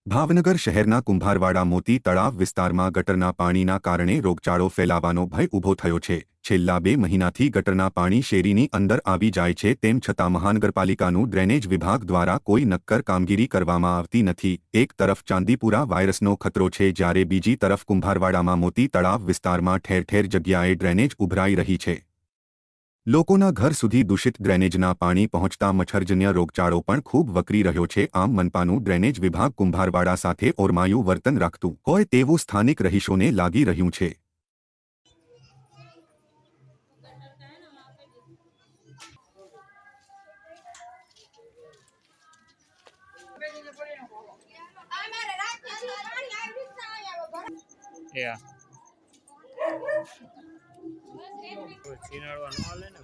ભાવનગર શહેરના કુંભારવાડા મોતી તળાવ વિસ્તારમાં ગટરના પાણીના કારણે રોગચાળો ફેલાવાનો ભય ઊભો થયો છે। છેલ્લા 2 મહિનાથી ગટરના પાણી શેરીની અંદર આવી જાય છે, તેમ છતાં મહાનગરપાલિકાનું ડ્રેનેજ વિભાગ દ્વારા કોઈ નક્કર કામગીરી કરવામાં આવતી નથી। એક તરફ ચાંદીપુરા વાયરસનો ખતરો છે, જ્યારે બીજી તરફ કુંભારવાડામાં મોતી તળાવ વિસ્તારમાં ઠેર ઠેર જગ્યાએ ડ્રેનેજ ઉભરાઈ રહી છે। લોકોના ઘર સુધી દૂષિત ડ્રેનેજના પાણી પહોંચતા મચ્છરજન્ય રોગચાળો પણ ખૂબ વકરી રહ્યો છે। આમ મનપાનું ડ્રેનેજ વિભાગ કુંભારવાડા સાથે ઓરમાયું વર્તન રાખતું હોય તેવું સ્થાનિક રહીશોને લાગી રહ્યું છે। ચીનાડવા ન હાલે ને